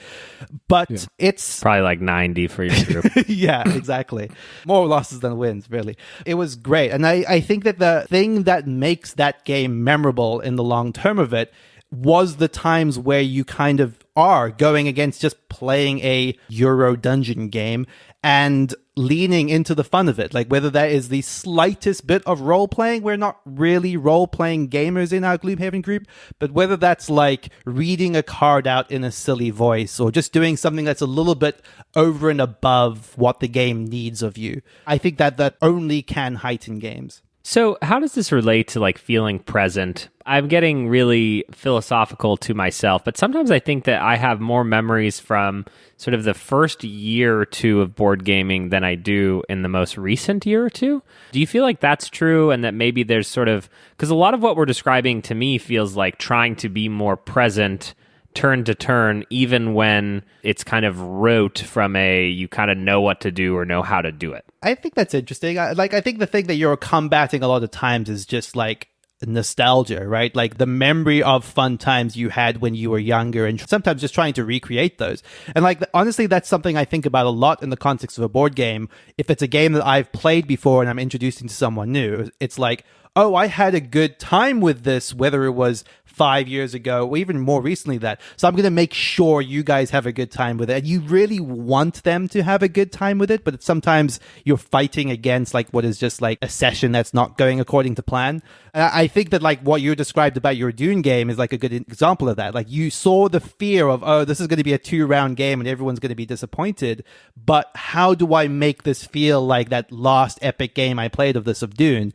But it's probably like 90 for your group. Yeah, exactly. More losses than wins, really. It was great. And I think that the thing that makes that game memorable in the long term of it was the times where you kind of are going against just playing a Euro dungeon game and leaning into the fun of it. Like, whether that is the slightest bit of role-playing, we're not really role-playing gamers in our Gloomhaven group, but whether that's like reading a card out in a silly voice or just doing something that's a little bit over and above what the game needs of you. I think that only can heighten games. So how does this relate to like feeling present? I'm getting really philosophical to myself, but sometimes I think that I have more memories from sort of the first year or two of board gaming than I do in the most recent year or two. Do you feel like that's true, and that maybe there's sort of, because a lot of what we're describing to me feels like trying to be more present turn to turn, even when it's kind of rote from you kind of know what to do or know how to do it. I think that's interesting. I think the thing that you're combating a lot of times is just like nostalgia, right? Like the memory of fun times you had when you were younger, and sometimes just trying to recreate those. And like, honestly, that's something I think about a lot in the context of a board game. If it's a game that I've played before and I'm introducing to someone new, it's like, oh, I had a good time with this, whether it was 5 years ago or even more recently that. So I'm going to make sure you guys have a good time with it. And you really want them to have a good time with it, but sometimes you're fighting against like what is just like a session that's not going according to plan. I think that like what you described about your Dune game is like a good example of that. Like, you saw the fear of, oh, this is going to be a 2-round game and everyone's going to be disappointed. But how do I make this feel like that last epic game I played of Dune?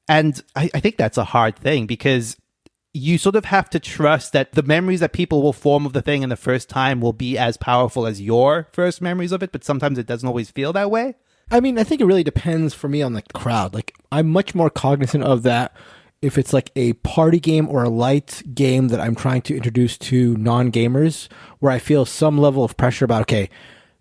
And I think that's a hard thing, because you sort of have to trust that the memories that people will form of the thing in the first time will be as powerful as your first memories of it, but sometimes it doesn't always feel that way. I mean, I think it really depends for me on the crowd. Like, I'm much more cognizant of that if it's like a party game or a light game that I'm trying to introduce to non-gamers, where I feel some level of pressure about, okay,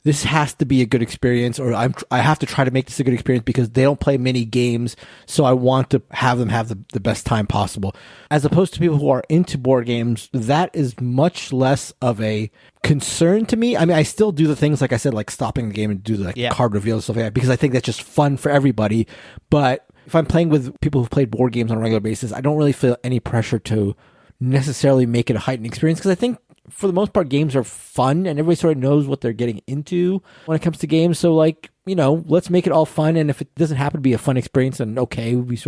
this has to be a good experience, or I have to try to make this a good experience because they don't play many games, so I want to have them have the best time possible. As opposed to people who are into board games, that is much less of a concern to me. I mean, I still do the things, like I said, like stopping the game and do the card reveal and stuff like that, because I think that's just fun for everybody. But if I'm playing with people who've played board games on a regular basis, I don't really feel any pressure to necessarily make it a heightened experience, because I think for the most part, games are fun and everybody sort of knows what they're getting into when it comes to games. So, like, you know, let's make it all fun. And if it doesn't happen to be a fun experience, then okay, it's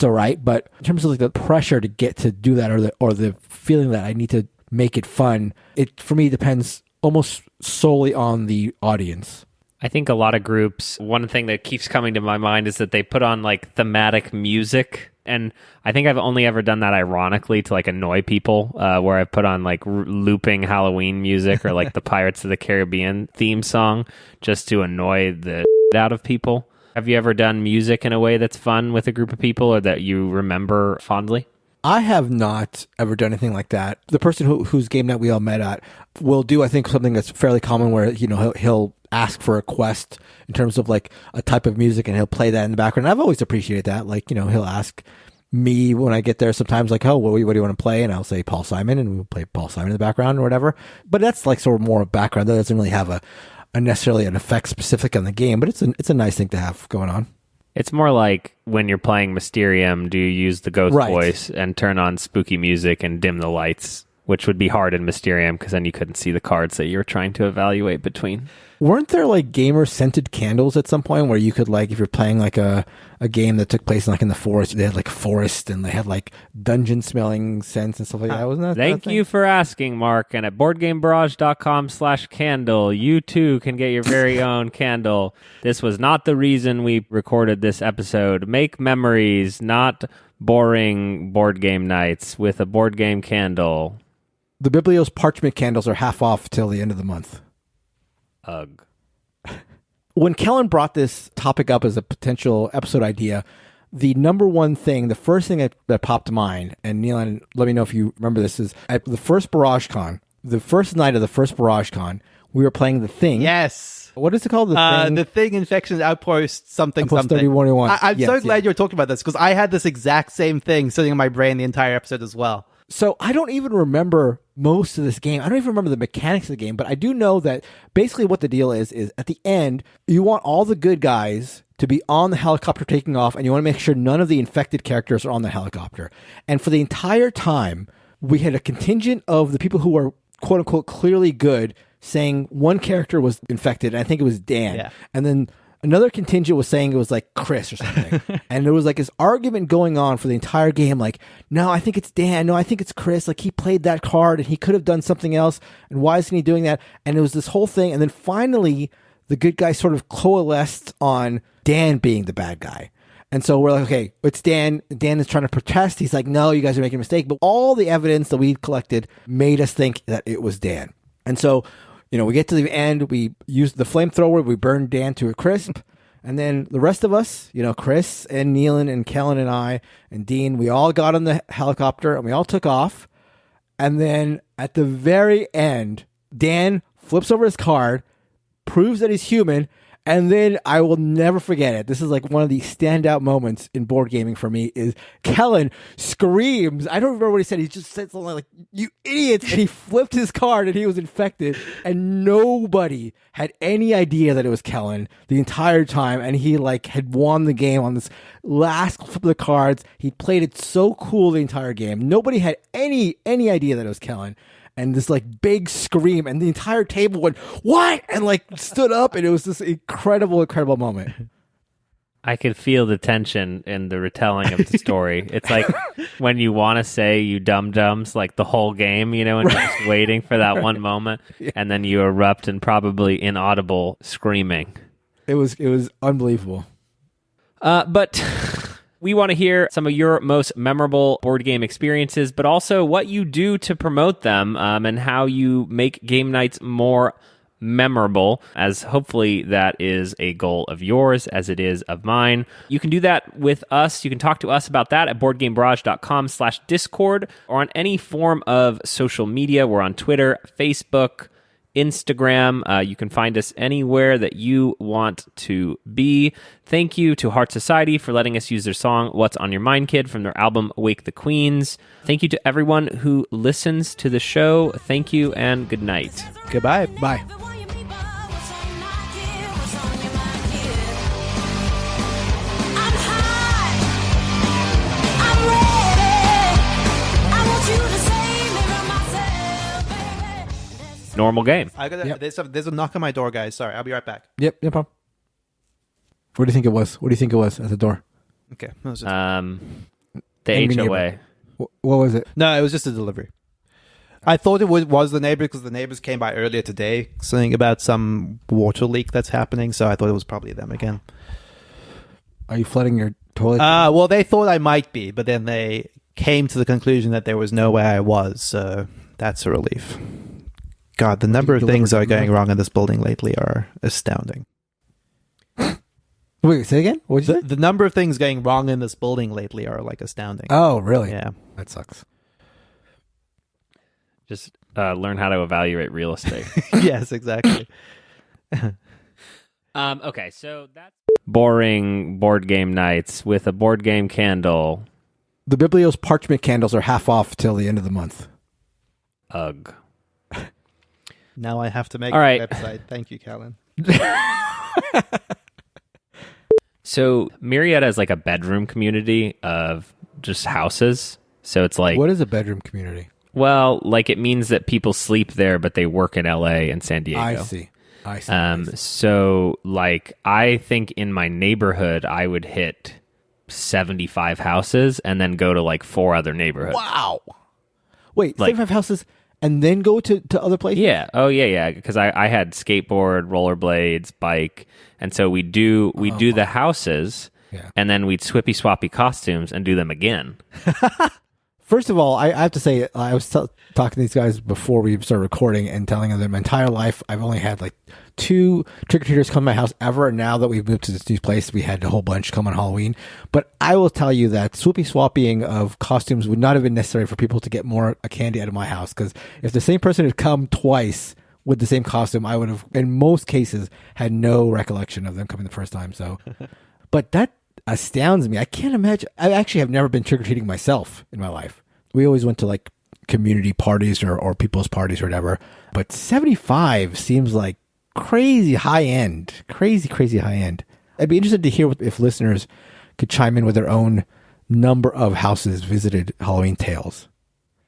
all right. But in terms of like the pressure to get to do that, or the feeling that I need to make it fun, it for me depends almost solely on the audience. I think a lot of groups, one thing that keeps coming to my mind is that they put on like thematic music. And I think I've only ever done that ironically to like annoy people, where I put on like looping Halloween music or like the Pirates of the Caribbean theme song just to annoy the out of people. Have you ever done music in a way that's fun with a group of people or that you remember fondly? I have not ever done anything like that. The person whose game night we all met at will do, I think, something that's fairly common where, you know, he'll ask for a request in terms of like a type of music and he'll play that in the background. I've always appreciated that. Like, you know, he'll ask me when I get there sometimes like, oh, what do you want to play? And I'll say Paul Simon, and we'll play Paul Simon in the background or whatever. But that's like sort of more of background. That doesn't really have a necessarily an effect specific on the game, but it's a nice thing to have going on. It's more like when you're playing Mysterium, do you use the ghost voice and turn on spooky music and dim the lights which would be hard in Mysterium because then you couldn't see the cards that you were trying to evaluate between. Weren't there like gamer scented candles at some point where you could like, if you're playing like a game that took place like in the forest, they had like forest and they had like dungeon smelling scents and stuff like that? Wasn't that? Thank you for asking, Mark. And at boardgamebarrage.com/candle, you too can get your very own candle. This was not the reason we recorded this episode. Make memories, not boring board game nights with a board game candle. The Biblios parchment candles are half off till the end of the month. Ugh. When Kellen brought this topic up as a potential episode idea, the number one thing, the first thing that popped to mind, and Neelan, let me know if you remember this, is at the first BarageCon, the first night of the first BarageCon, we were playing The Thing. Yes. What is it called? The Thing, Infections, Outpost, something. 31. I'm so glad you're talking about this because I had this exact same thing sitting in my brain the entire episode as well. So I don't even remember most of this game. I don't even remember the mechanics of the game, but I do know that basically what the deal is at the end, you want all the good guys to be on the helicopter taking off, and you want to make sure none of the infected characters are on the helicopter. And for the entire time, we had a contingent of the people who were quote unquote clearly good saying one character was infected, and I think it was Dan. Yeah. And then another contingent was saying it was like Chris or something. And there was like this argument going on for the entire game. Like, no, I think it's Dan. No, I think it's Chris. Like he played that card and he could have done something else. And why isn't he doing that? And it was this whole thing. And then finally the good guys sort of coalesced on Dan being the bad guy. And so we're like, okay, it's Dan. Dan is trying to protest. He's like, no, you guys are making a mistake. But all the evidence that we collected made us think that it was Dan. And so, we get to the end, we use the flamethrower, we burn Dan to a crisp, and then the rest of us, Chris and Neelan and Kellen and I and Dean, we all got on the helicopter and we all took off. And then at the very end, Dan flips over his card, proves that he's human, and then I will never forget it. This is like one of the standout moments in board gaming for me is Kellen screams. I don't remember what he said. He just said something like, "You idiots." And he flipped his card and he was infected. And nobody had any idea that it was Kellen the entire time. And he had won the game on this last flip of the cards. He played it so cool the entire game. Nobody had any idea that it was Kellen. And this big scream, and the entire table went, "What?" and stood up, and it was this incredible moment. I could feel the tension in the retelling of the story. It's like when you want to say you dum-dums the whole game, and you're just waiting for that one moment, and then you erupt in probably inaudible screaming. It was unbelievable. But we want to hear some of your most memorable board game experiences, but also what you do to promote them and how you make game nights more memorable, as hopefully that is a goal of yours as it is of mine. You can do that with us. You can talk to us about that at boardgamebarrage.com/Discord or on any form of social media. We're on Twitter, Facebook, Instagram. You can find us anywhere that you want to be. Thank you to Heart Society for letting us use their song What's on Your Mind, Kid from their album Wake the Queens. Thank you to everyone who listens to the show. Thank you and good night. Goodbye. Bye. Normal game. There's a knock on my door, guys. Sorry, I'll be right back. Yep, no problem. What do you think it was? What do you think it was at the door? Okay. The Angry HOA. neighbor. What was it? No, it was just a delivery. I thought it was the neighbor because the neighbors came by earlier today saying about some water leak that's happening, so I thought it was probably them again. Are you flooding your toilet? Well, they thought I might be, but then they came to the conclusion that there was no way I was, so that's a relief. God, the number of things that are going wrong in this building lately are astounding. Wait, say again? What did you say? The number of things going wrong in this building lately are astounding. Oh, really? Yeah. That sucks. Just learn how to evaluate real estate. Yes, exactly. Okay, so that's boring board game nights with a board game candle. The Biblios parchment candles are half off till the end of the month. Ugh. Now I have to make All right. a website. Thank you, Callan. So Marietta is like a bedroom community of just houses. So it's like, What is a bedroom community? Well, like it means that people sleep there, but they work in LA and San Diego. I see. So, like, I think in my neighborhood, I would hit 75 houses and then go to like 4 other neighborhoods. Wow. Wait, Like- 75 houses and then go to other places? Yeah. Oh, yeah. Because I had skateboard, rollerblades, bike, and so we do the houses, Yeah. and then we'd swippy swappy costumes and do them again. First of all, I have to say, I was talking to these guys before we started recording and telling them my entire life, I've only had like 2 trick-or-treaters come to my house ever. And now that we've moved to this new place, we had a whole bunch come on Halloween. But I will tell you that swoopy-swapping of costumes would not have been necessary for people to get more candy out of my house. Because if the same person had come twice with the same costume, I would have, in most cases, had no recollection of them coming the first time. So, but that astounds me. I can't imagine. I actually have never been trick-or-treating myself in my life. We always went to like community parties or people's parties or whatever. But 75 seems like crazy high end. Crazy high end. I'd be interested to hear if listeners could chime in with their own number of houses visited Halloween tales.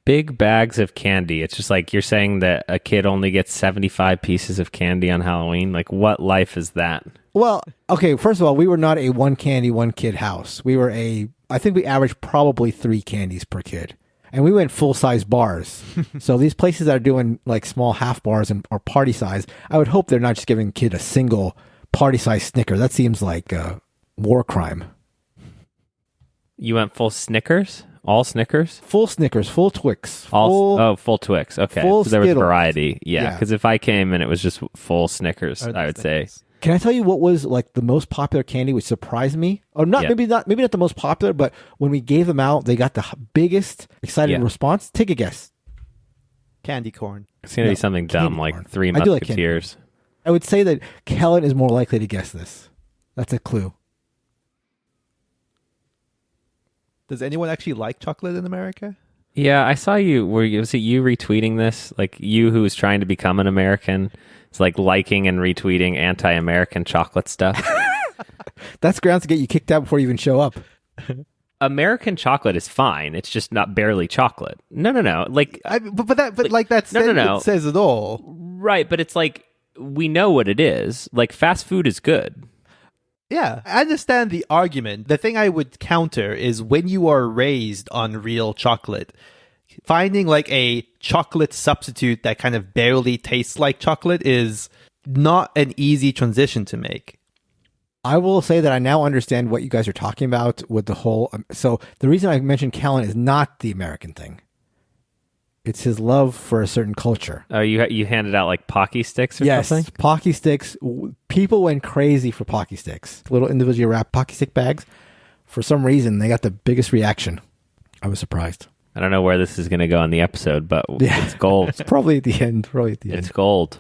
Big bags of candy. It's just like you're saying that a kid only gets 75 pieces of candy on Halloween. Like, what life is that? Well, okay, first of all, we were not a one candy, one kid house. We were I think we averaged probably 3 candies per kid. And we went full-size bars. So these places that are doing like small half bars or party size, I would hope they're not just giving a kid a single party-size Snicker. That seems like a war crime. You went full Snickers? All Snickers? Full Snickers, full Twix. Full Twix. Okay. Full So there was Skittles. variety. Yeah. Yeah. Because if I came and it was just full Snickers, I would say. Can I tell you what was like the most popular candy, which surprised me? Or not, Yeah. maybe not the most popular, but when we gave them out, they got the biggest excited Yeah. response. Take a guess. Candy corn. It's going to No, be something candy dumb like corn. 3 I do like candy Musketeers. I would say that Kellen is more likely to guess this. That's a clue. Does anyone actually like chocolate in America? Yeah, I saw you. Was it you retweeting this? Like you who was trying to become an American? It's like liking and retweeting anti-American chocolate stuff. That's grounds to get you kicked out before you even show up. American chocolate is fine. It's just not barely chocolate. No. Like, That sentence says it all. right, but it's like we know what it is. Like fast food is good. Yeah, I understand the argument. The thing I would counter is when you are raised on real chocolate, finding like a chocolate substitute that kind of barely tastes like chocolate is not an easy transition to make. I will say that I now understand what you guys are talking about with the whole. So the reason I mentioned Kellen is not the American thing. It's his love for a certain culture. Oh, you handed out like Pocky sticks or something? Yes, Pocky sticks. People went crazy for Pocky sticks. Little individually wrapped Pocky stick bags. For some reason, they got the biggest reaction. I was surprised. I don't know where this is going to go in the episode, but it's gold. Probably at the end. It's gold.